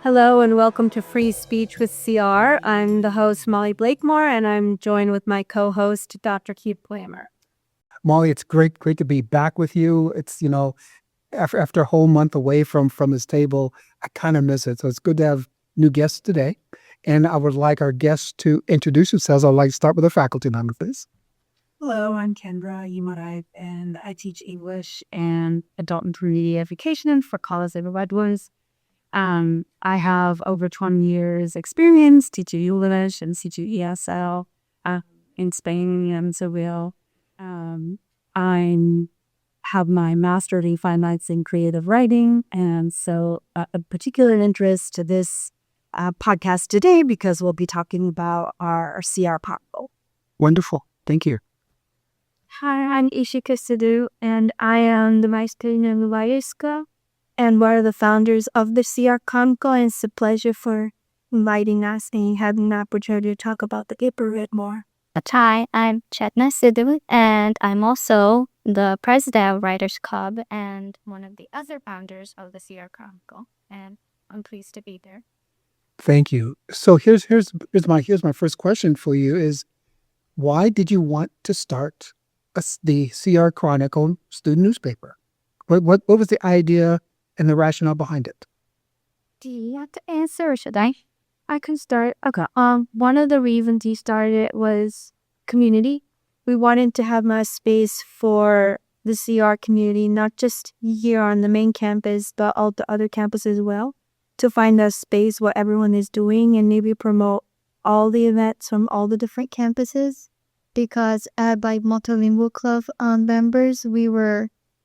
Hello and welcome to Free Speech with CR. I'm the host, Molly Blakemore, and I'm joined with my co-host, Dr. Keith Blammer. Molly, it's great to be back with you. It's, after a whole month away from this table, I kind of miss it. So it's good to have new guests today. And I would like our guests to introduce themselves. I'd like to start with a faculty member, please. Hello, I'm Kendra Guimaraes, and I teach English and adult intermediate education for College of Redwoods. I have over 20 years experience teaching English and teaching ESL in Spain and Seville. I have my master's in fine arts in creative writing, and so a particular interest to this podcast today because we'll be talking about our CR portal. Wonderful. Thank you. Hi, I'm Ishika Sidhu, and I am the Vice President of Iska and one of the founders of the CR Concord. And it's a pleasure for inviting us and having the opportunity to talk about the paper Redwoods. Hi, I'm Chetna Sidhu, and I'm also the president of Writers Club and one of the other founders of the CR Chronicle, and I'm pleased to be there. Thank you. So here's my first question for you is, why did you want to start the CR Chronicle student newspaper? What was the idea and the rationale behind it? Do you have to answer or should I? I can start. Okay. One of the reasons he started was community. We wanted to have a space for the CR community, not just here on the main campus, but all the other campuses as well, to find a space what everyone is doing and maybe promote all the events from all the different campuses. Because by multilingual club members,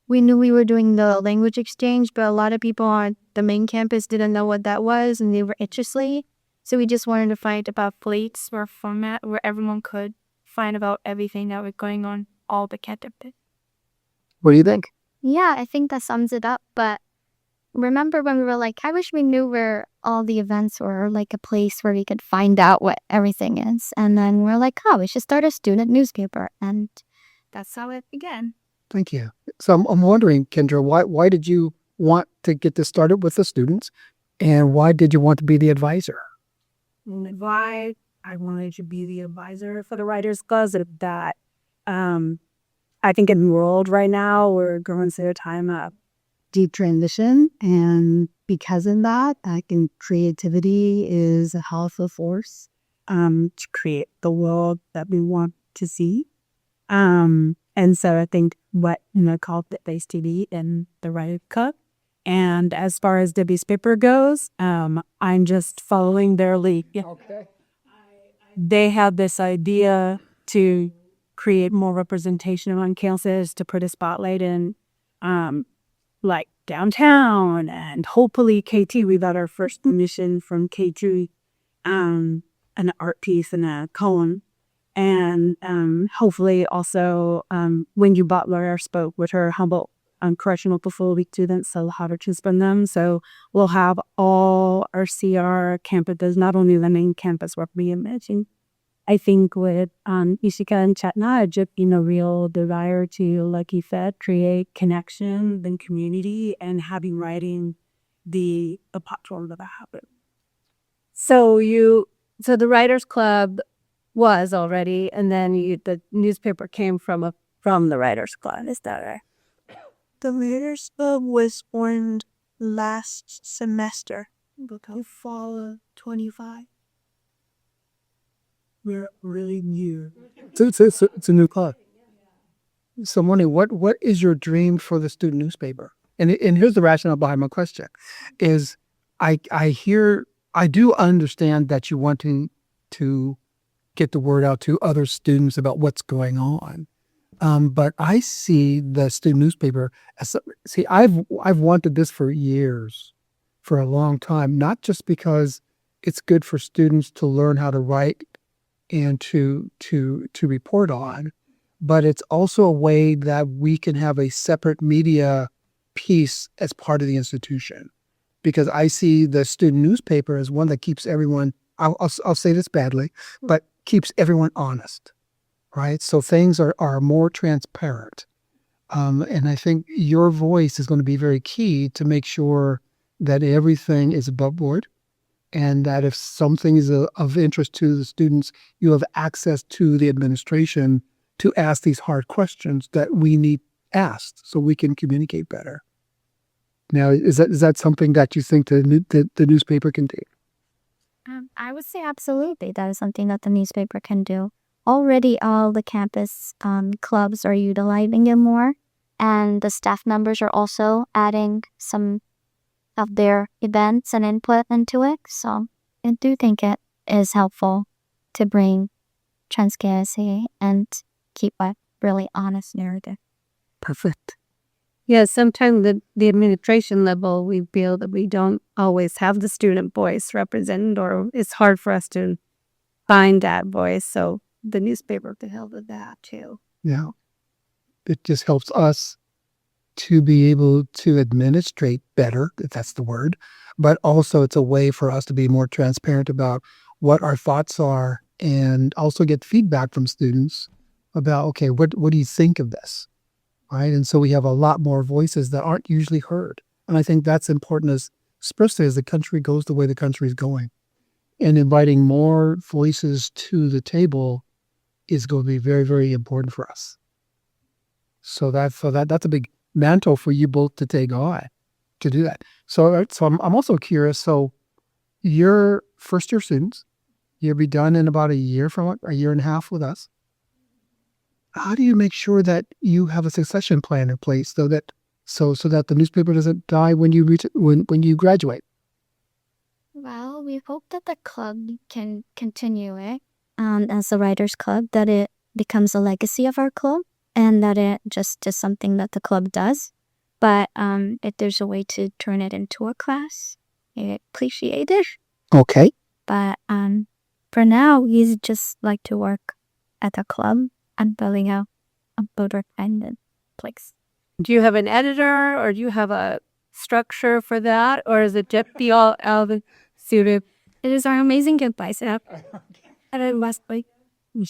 we knew we were doing the language exchange, but a lot of people on the main campus didn't know what that was and they were interested. So we just wanted to find about plates or format where everyone could find about everything that was going on all the campus. What do you think? Yeah, I think that sums it up. But remember when we were like, I wish we knew where all the events were, like a place where we could find out what everything is. And then we're like, oh, we should start a student newspaper. And that's how it began. Thank you. So I'm wondering, Kendra, why did you want to get this started with the students, and why did you want to be the advisor? Why I wanted to be the advisor for the Writers Club is that I think in the world right now we're going through a time of deep transition, and because of that, I think creativity is a powerful force to create the world that we want to see. And so I think what called the Base TV and the Writers Club. And as far as Debbie's paper goes, I'm just following their lead. Okay. They have this idea to create more representation on campuses, to put a spotlight in like downtown, and hopefully KT. We got our first mission from KT, an art piece and a poem. And hopefully also Wendy Butler spoke with her Humboldt correctional facility students, so how to choose from them. So we'll have all our CR campuses, not only the main campus we're reimagining. I think with Ishika and Chetna, just real desire to, like you said, create connection and community and having writing the platform that happened. So the Writers Club was already, and then the newspaper came from the Writers Club. Is that right? The Writers Club was formed last semester, fall of 25. We're really new. It's a new club. So, Moni, what is your dream for the student newspaper? And here's the rationale behind my question: is I do understand that you want to get the word out to other students about what's going on. But I see the student newspaper as I've wanted this for years, for a long time, not just because it's good for students to learn how to write and to report on, but it's also a way that we can have a separate media piece as part of the institution. Because I see the student newspaper as one that keeps everyone, I'll say this badly, but keeps everyone honest. Right? So things are more transparent. And I think your voice is going to be very key to make sure that everything is above board and that if something is of interest to the students, you have access to the administration to ask these hard questions that we need asked so we can communicate better. Now, is that something that you think the newspaper can do? I would say absolutely that is something that the newspaper can do. Already all the campus clubs are utilizing it more, and the staff members are also adding some of their events and input into it. So I do think it is helpful to bring transparency and keep a really honest narrative. Perfect. Yeah, sometimes the administration level, we feel that we don't always have the student voice represented, or it's hard for us to find that voice. So the newspaper could help with that too. Yeah. It just helps us to be able to administrate better, if that's the word, but also it's a way for us to be more transparent about what our thoughts are and also get feedback from students about, okay, what do you think of this? Right. And so we have a lot more voices that aren't usually heard. And I think that's important, especially as the country goes the way the country is going. And inviting more voices to the table is going to be very, very important for us. So that's a big mantle for you both to take on to do that. So I'm also curious. So you're first year students. You'll be done in about a year and a half with us. How do you make sure that you have a succession plan in place so that the newspaper doesn't die when you when you graduate? Well, we hope that the club can continue it as a writers club, that it becomes a legacy of our club, and that it just is something that the club does. But if there's a way to turn it into a class, I appreciate it. Okay. But for now, we just like to work at the club and building out a builder-independent place. Do you have an editor, or do you have a structure for that, or is it just the all the student? It is our amazing advice app. And I must like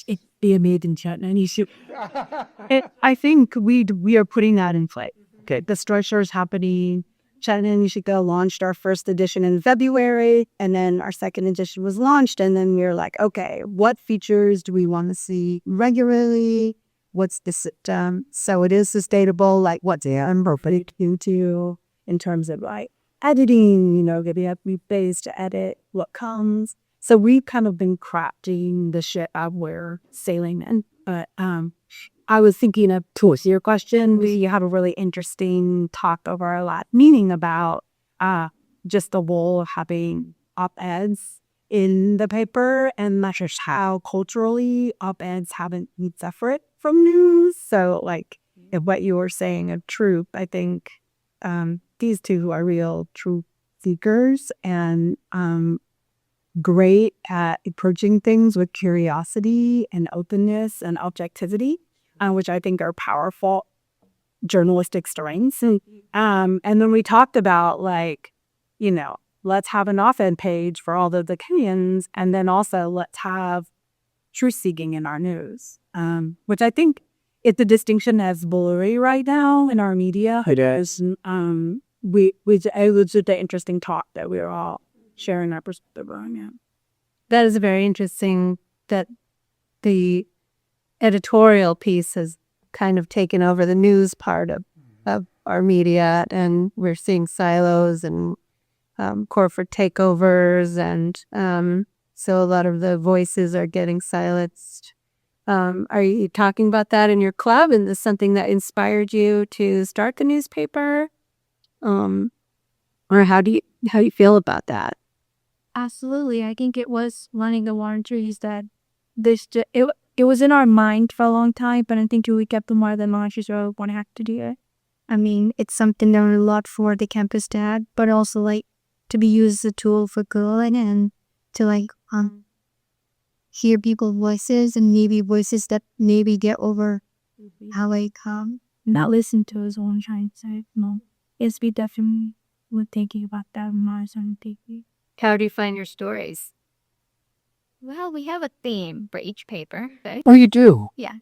It be amazing, Chetna and Ishika. I think we are putting that in play. Okay, the structure is happening. Chetna and Ishika launched our first edition in February, and then our second edition was launched, and then we were like, okay, what features do we want to see regularly? What's the system? So it is sustainable, like what's everybody can do in terms of like editing, giving up new ways to edit what comes. So we've kind of been crafting the shit up we're sailing in. But I was thinking of, to answer your question, we had a really interesting talk over our last meeting about just the role of having op-eds in the paper, and that's just how culturally op-eds haven't been separate from news. So like if what you were saying of truth, I think these two are real truth seekers and great at approaching things with curiosity and openness and objectivity, which I think are powerful journalistic strengths. And then we talked about let's have an op-ed page for all of the opinions, and then also let's have truth seeking in our news, which I think it's a distinction that's blurry right now in our media. It is. It was just an interesting talk that we were all sharing our perspective on. Yeah. That is very interesting that the editorial piece has kind of taken over the news part of our media, and we're seeing silos and corporate takeovers, and so a lot of the voices are getting silenced. Are you talking about that in your club? And is this something that inspired you to start the newspaper? Or how do you feel about that? Absolutely. I think it was running the warren trees that it was in our mind for a long time, but I think we kept the more than launches or want to have to do it. I mean, it's something that a lot for the campus to add, but also like to be used as a tool for good and to hear people's voices, and maybe voices that maybe get over how not listen to his own trying to say. No. Yes, we definitely were thinking about that when I was thinking. How do you find your stories? Well, we have a theme for each paper. Right? Oh, you do? Yeah.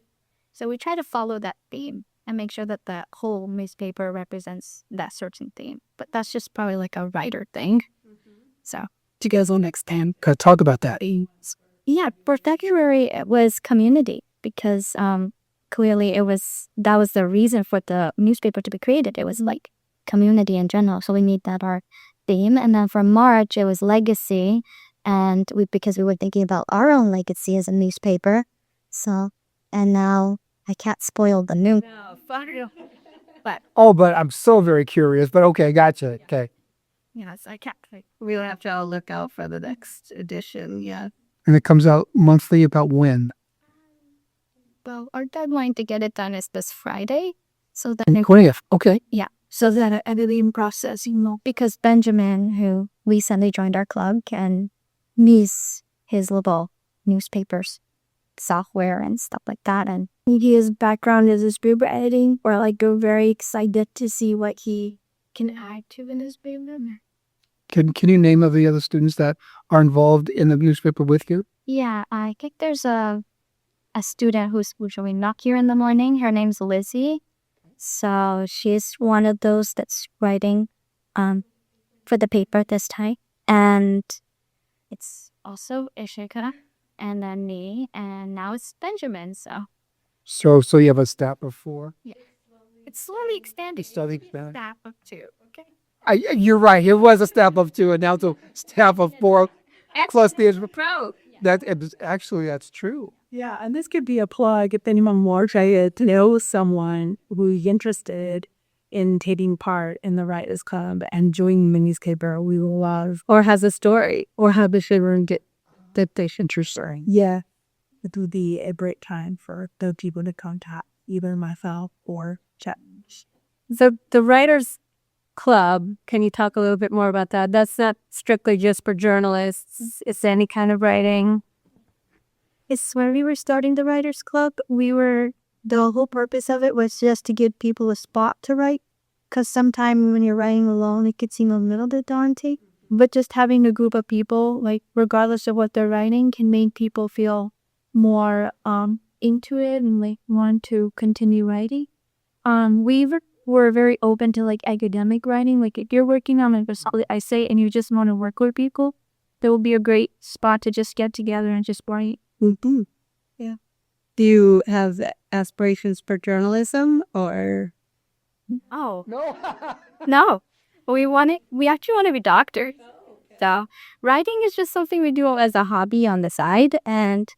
So we try to follow that theme and make sure that the whole newspaper represents that certain theme. But that's just probably like a writer thing. So together next time. Talk about that. Yeah, for February it was community because clearly that was the reason for the newspaper to be created. It was like community in general, so we made that our theme. And then for March it was legacy, and because we were thinking about our own legacy as a newspaper. So, and now I can't spoil the new. But I'm so very curious. But okay, gotcha. Okay. Yes, I can't. We'll have to all look out for the next edition. Yeah. And it comes out monthly. About when? Well, our deadline to get it done is this Friday, so that 20th. Okay. So that editing process, because Benjamin, who recently joined our club, can use his little newspapers software and stuff like that. And His background is newspaper editing. We're like very excited to see what he can add to the newspaper. Can you name of the other students that are involved in the newspaper with you? yeah, I think there's a student who's usually not here in the morning. Her name's Lizzie. So she's one of those that's writing for the paper this time. And it's also Ishika, and then me, and now it's Benjamin. So you have a staff of 4. It's slowly expanding. Slowly expanding. Staff of 2. Okay. You're right. It was a staff of 2, and now it's a staff of 4. Plus the Pro. that's true. Yeah, and this could be a plug if anyone more knows someone who's interested in taking part in the Writers Club and joining the newspaper. We will love, or has a story, or have a shiver and get that they should story. Yeah, it would be a great time for the people to contact either myself or Chetna. So the Writers Club, can you talk a little bit more about that? That's not strictly just for journalists. It's any kind of writing. It's when we were starting the Writers Club, the whole purpose of it was just to give people a spot to write. Because sometimes when you're writing alone, it could seem a little bit daunting. But just having a group of people, like regardless of what they're writing, can make people feel more into it and like want to continue writing. We're very open to like academic writing. Like if you're working on like a solid essay and you just want to work with people, there will be a great spot to just get together and just write. Mm-hmm. Yeah. Do you have aspirations for journalism or? Oh. No. No. We actually want to be doctors. So writing is just something we do as a hobby on the side. And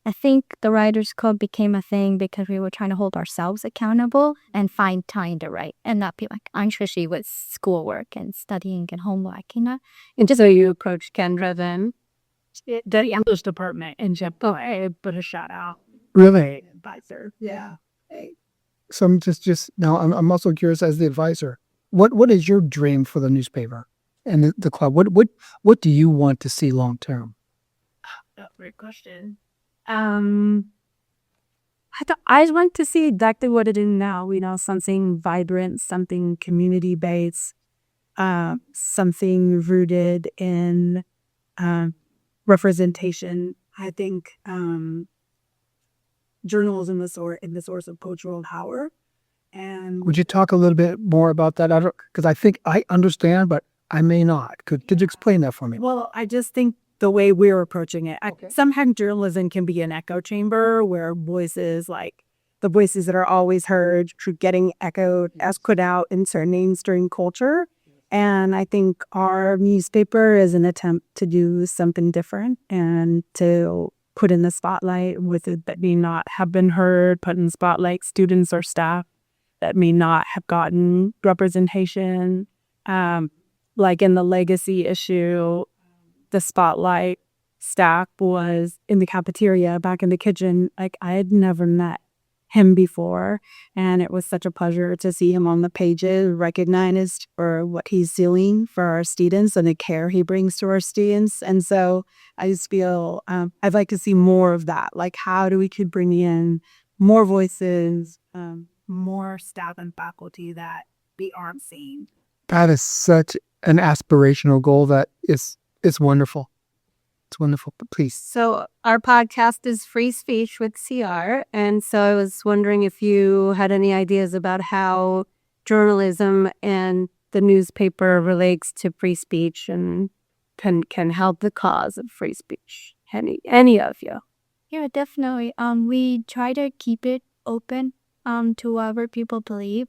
I think the Writers Club became a thing because we were trying to hold ourselves accountable and find time to write and not be like anxiously with schoolwork and studying and homework, And just so you approached Kendra then? The English department in Japan put a shout out. Really? Advisor. Yeah. So I'm just now. I'm also curious as the advisor. What is your dream for the newspaper and the club? What do you want to see long term? Great question. I want to see exactly what it is now. Something vibrant, something community based, something rooted in representation. I think journalism is the source of cultural power. And Would you talk a little bit more about that? Because I think I understand, but I may not. Could you explain that for me? well, I just think the way we're approaching it, sometimes journalism can be an echo chamber where voices like the voices that are always heard getting echoed as put out in certain mainstream culture. And I think our newspaper is an attempt to do something different and to put in the spotlight with it that may not have been heard, put in the spotlight students or staff that may not have gotten representation. Like in the legacy issue, the spotlight staff was in the cafeteria back in the kitchen. Like I had never met him before, and it was such a pleasure to see him on the pages, recognized for what he's doing for our students and the care he brings to our students. And so I just feel I'd like to see more of that. Like how do we could bring in more voices, more staff and faculty that we aren't seeing. That is such an aspirational goal that it's wonderful. It's wonderful. But please. So our podcast is Free Speech with CR. And so I was wondering if you had any ideas about how journalism and the newspaper relates to free speech and can help the cause of free speech? Any of you? Yeah, definitely. We try to keep it open to whatever people believe.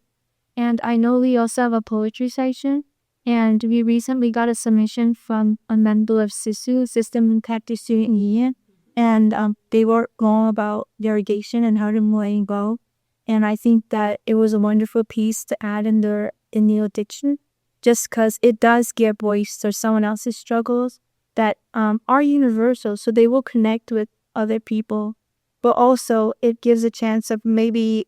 And I know we also have a poetry section. And we recently got a submission from a member of SISU, System Impacted Student Union. And they were going about derogation and how to let it go. And I think that it was a wonderful piece to add in the addiction, just because it does give voice to someone else's struggles that are universal. So they will connect with other people, but also it gives a chance of maybe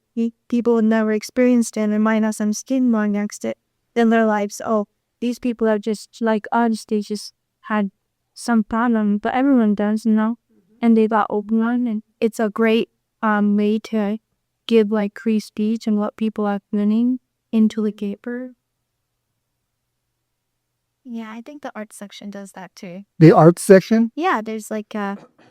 people who never experienced it and might have some stigma next it in their lives. Oh, these people are just like us, they just had some problem, but everyone does, and they got open on, and it's a great way to give like free speech and what people are feeling into the paper. Yeah, I think the art section does that too. The art section? Yeah, there's like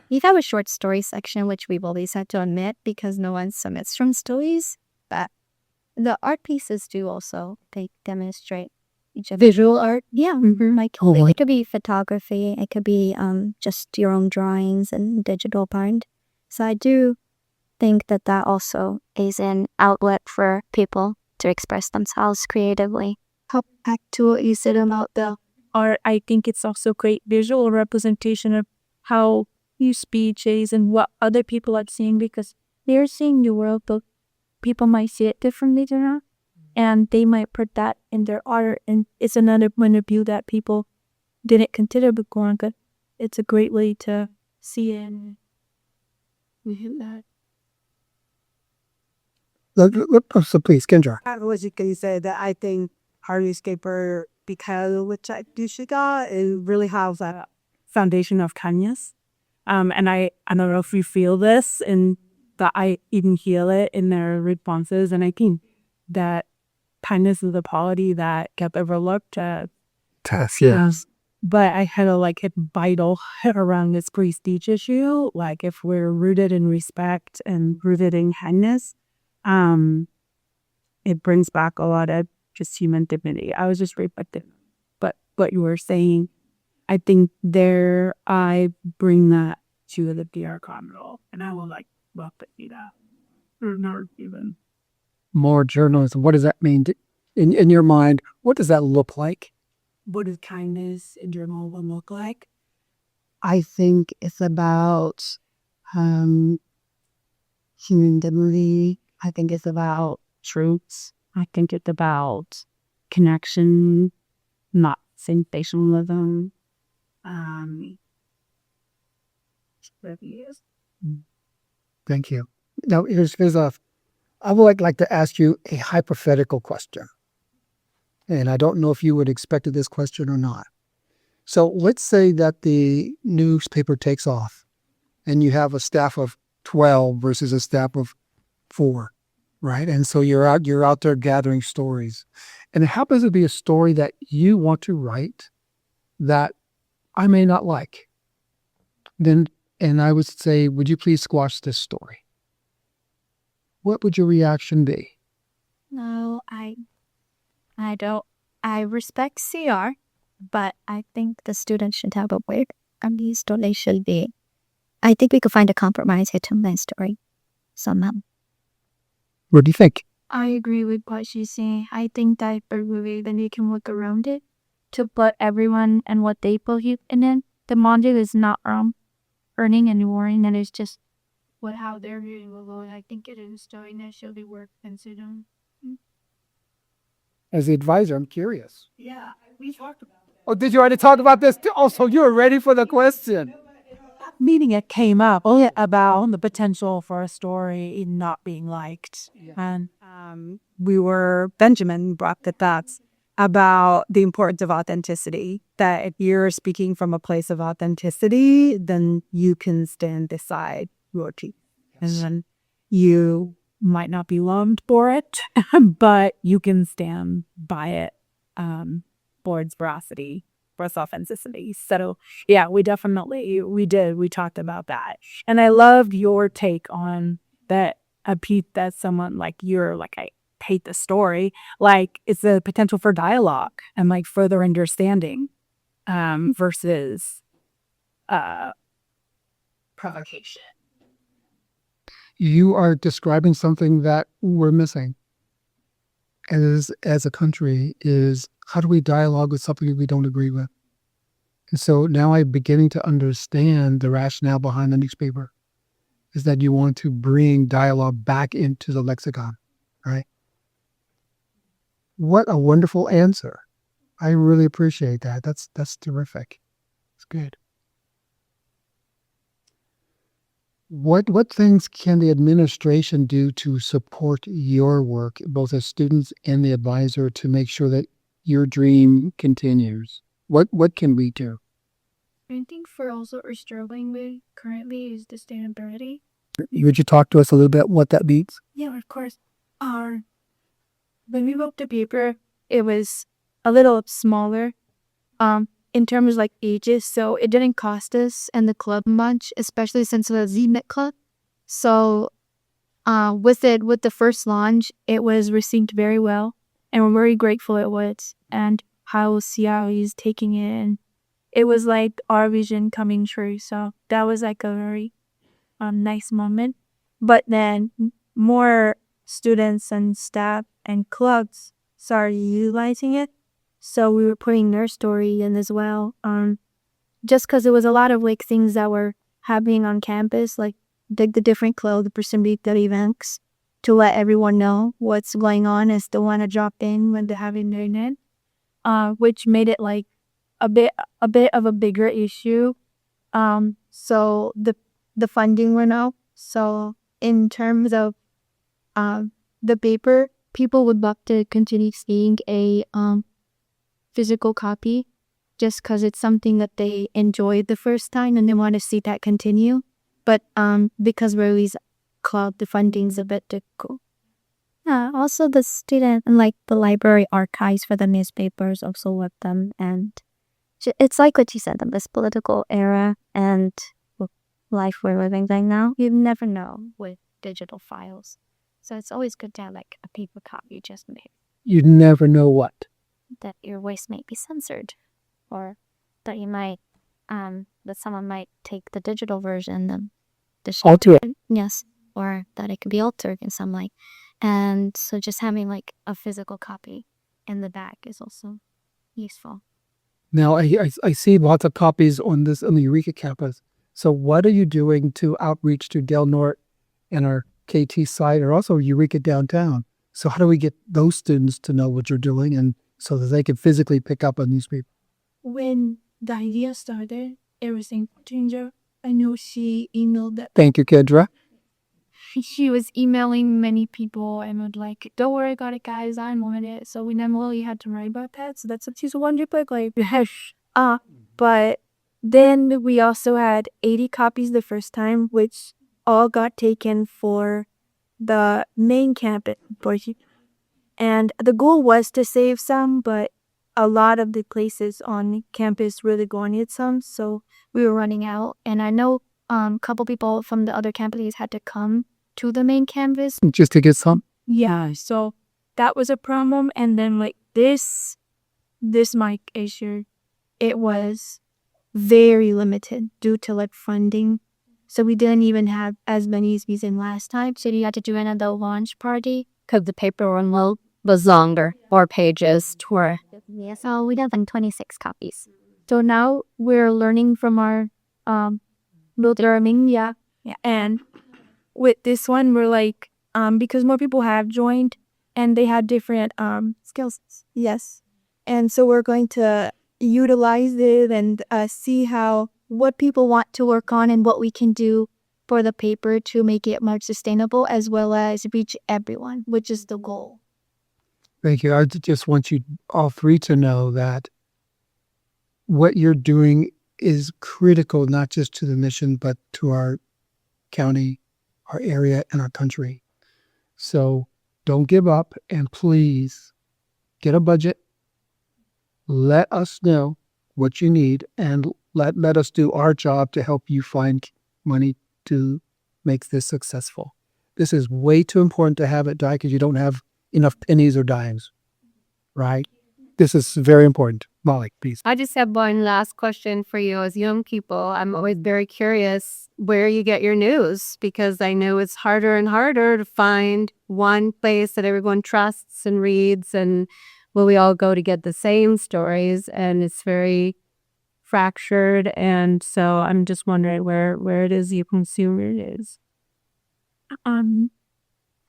we have a short story section, which we've always had to omit because no one submits from stories. But the art pieces do also, they demonstrate each other. Visual art. Yeah, like it could be photography, it could be just your own drawings and digital art. So I do think that that also is an outlet for people to express themselves creatively. How back to what you said about the art, I think it's also great visual representation of how you speech is and what other people are seeing, because they're seeing the world, but people might see it differently than us, and they might put that in their art, and it's another point of view that people didn't consider before, but it's a great way to see it. So please, Kendra. I was just gonna say that I think our newspaper, because of which I do it really has a foundation of kindness. And I don't know if you feel this, and that I even feel it in their responses. And I think that kindness is a quality that kept overlooked. Yes. But I had to like hit vital around this free speech issue. Like if we're rooted in respect and rooted in kindness, it brings back a lot of just human dignity. I was just reflecting, but what you were saying, I think I bring that to the PR Conroe, and I will like love to see that. Or not even. More journalism. What does that mean? In your mind, what does that look like? What does kindness in journalism look like? I think it's about human dignity. I think it's about truths. I think it's about connection, not sensationalism. Thank you. Now, I would like to ask you a hypothetical question. And I don't know if you would expect this question or not. So let's say that the newspaper takes off and you have a staff of 12 versus a staff of 4, right? And so you're out there gathering stories. And it happens to be a story that you want to write that I may not like. And I would say, would you please squash this story? What would your reaction be? No, I don't. I respect CR, but I think the students should have a word. At least they should be. I think we could find a compromise here to my story somehow. What do you think? I agree with what she's saying. I think that movie, then you can work around it to put everyone and what they believe in it. The module is not earning anymore, and then it's just how they're viewing the law. I think it is a story that should be worth considering. As the advisor, I'm curious. Yeah, we talked about it. Oh, did you already talk about this too? Oh, so you're ready for the question. Meeting it came up about the potential for a story not being liked. Yeah. And Benjamin brought it up about the importance of authenticity, that if you're speaking from a place of authenticity, then you can stand beside your team. Yes. And then you might not be loved for it, but you can stand by it for its veracity, for its authenticity. So yeah, we talked about that. And I loved your take on that, Pete, that someone like you're like, I hate the story. Like it's the potential for dialogue and like further understanding. versus provocation. You are describing something that we're missing as a country is how do we dialogue with something we don't agree with? And so now I'm beginning to understand the rationale behind the newspaper is that you want to bring dialogue back into the lexicon, right? What a wonderful answer. I really appreciate that. That's terrific. It's good. What things can the administration do to support your work, both as students and the advisor, to make sure that your dream continues? What can we do? I think for also we're struggling with currently is sustainability. Would you talk to us a little bit what that means? Yeah, of course. When we wrote the paper, It was a little smaller, in terms of like ages, so it didn't cost us and the club much, especially since it was a ZMIT club. So, with the first launch, it was received very well, and we're very grateful it was, and how CRE is taking it, and it was like our vision coming true. So that was like a very nice moment. But then more students and staff and clubs started utilizing it. So we were putting their story in as well. Just because it was a lot of like things that were happening on campus, like the different club, the proximity to the events, to let everyone know what's going on as they want to drop in when they're having their event, which made it like a bit of a bigger issue. So the funding went out. So in terms of the paper, people would love to continue seeing a physical copy just because it's something that they enjoyed the first time and they want to see that continue. But because Rowley's club, the funding's a bit difficult. Yeah, also the student and like the library archives for the newspapers also with them, and it's like what you said, in this political era and life we're living right now, you never know with digital files. So it's always good to have like a paper copy just in case You never know what. that your voice might be censored, or that you might that someone might take the digital version and Alter it. yes, or that it could be altered in some like, and so just having like a physical copy in the back is also useful. Now I see lots of copies on the Eureka campus. So what are you doing to outreach to Del Norte and our KT site, or also Eureka downtown? So how do we get those students to know what you're doing and so that they can physically pick up a newspaper? when the idea started, everything changed. I know she emailed that. Thank you, Kendra. She was emailing many people and would like, don't worry, I got it, guys. I'm on it. So we never really had to worry about that. So that's what she's wondering, like, But then we also had 80 copies the first time, which all got taken for the main campus portion. And the goal was to save some, but a lot of the places on campus really wanted some, so We were running out, and I know a couple people from the other campuses had to come to the main campus. Just to get some. yeah, so that was a problem. And then like this mic issue, it was very limited due to like funding. So we didn't even have as many as we did last time. So you had to do another launch party. Because the paper was longer, 4 pages. Tour. Yeah, so we did like 26 copies. So now we're learning from our learning, yeah. And with this one, we're like because more people have joined and they have different skills. Yes. And so we're going to utilize it and see what people want to work on and what we can do for the paper to make it more sustainable as well as reach everyone, which is the goal. Thank you. I just want you all three to know that what you're doing is critical, not just to the mission, but to our county, our area, and our country. So don't give up, and please get a budget. Let us know what you need, and let us do our job to help you find money to make this successful. This is way too important to have it die because you don't have enough pennies or dimes, right? This is very important. Molly, please. I just have one last question for you as young people. I'm always very curious where you get your news, because I know it's harder and harder to find one place that everyone trusts and reads, and will we all go to get the same stories, and it's very fractured. And so I'm just wondering where it is you consume your news.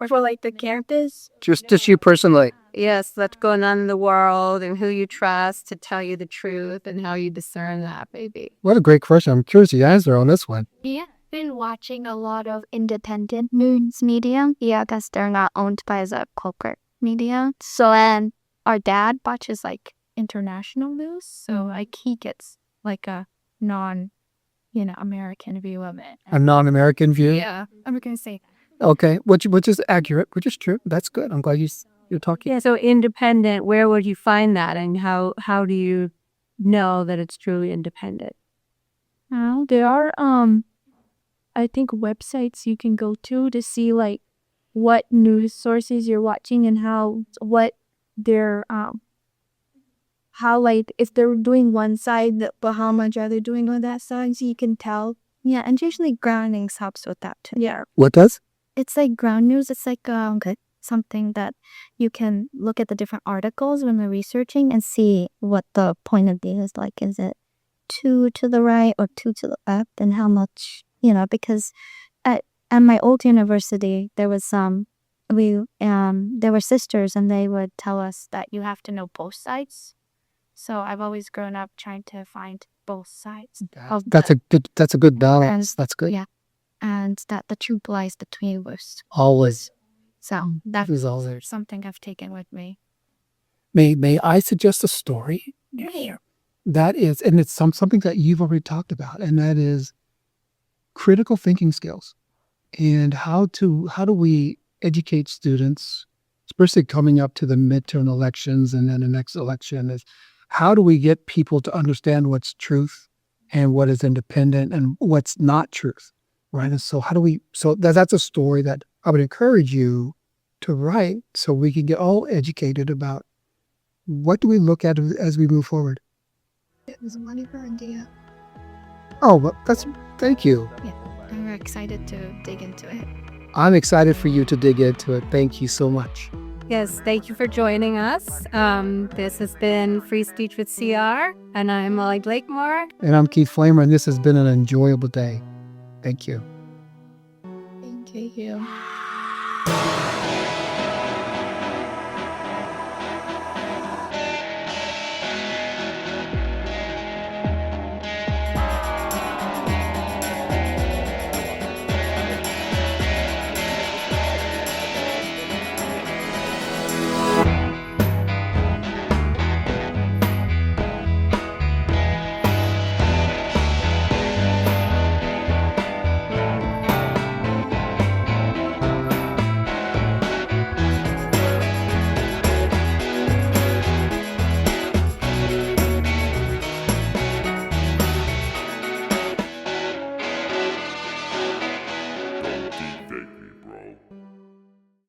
For like the campus. Just you personally. Yes, what's going on in the world and who you trust to tell you the truth and how you discern that, maybe. What a great question. I'm curious the answer on this one. Yeah, been watching a lot of independent news media. Yeah, because they're not owned by the corporate media. So, and our dad watches like international news. So, like, he gets like a American view of it. A non-American view? Yeah, I'm gonna say Okay, which is accurate, which is true. That's good. I'm glad you're talking. Yeah, so independent, where would you find that, and how do you know that it's truly independent? Well, there are I think websites you can go to see like what news sources you're watching and how like if they're doing one side, but how much are they doing on that side, so you can tell. Yeah, and usually groundings helps with that too. Yeah. What does? It's like ground news. It's like something that you can look at the different articles when we're researching and see what the point of view is like. Is it 2 to the right or 2 to the left, and how much, because at my old university there was there were sisters, and they would tell us that you have to know both sides. So I've always grown up trying to find both sides. That's a good balance. That's good. Yeah. And that the truth lies between us. Always. So that Is all there. is something I've taken with me. May I suggest a story? Yeah. That is, and it's something that you've already talked about, and that is critical thinking skills, and how do we educate students, especially coming up to the midterm elections and then the next election, is how do we get people to understand what's truth and what is independent and what's not truth, right? And so that's a story that I would encourage you to write, so we can get all educated about what do we look at as we move forward. It was a wonderful idea. Oh, well, thank you. Yeah. And we're excited to dig into it. I'm excited for you to dig into it. Thank you so much. Yes, thank you for joining us. This has been Free Speech with CR, and I'm Molly Blakemore. And I'm Keith Flamer, and this has been an enjoyable day. Thank you. Thank you.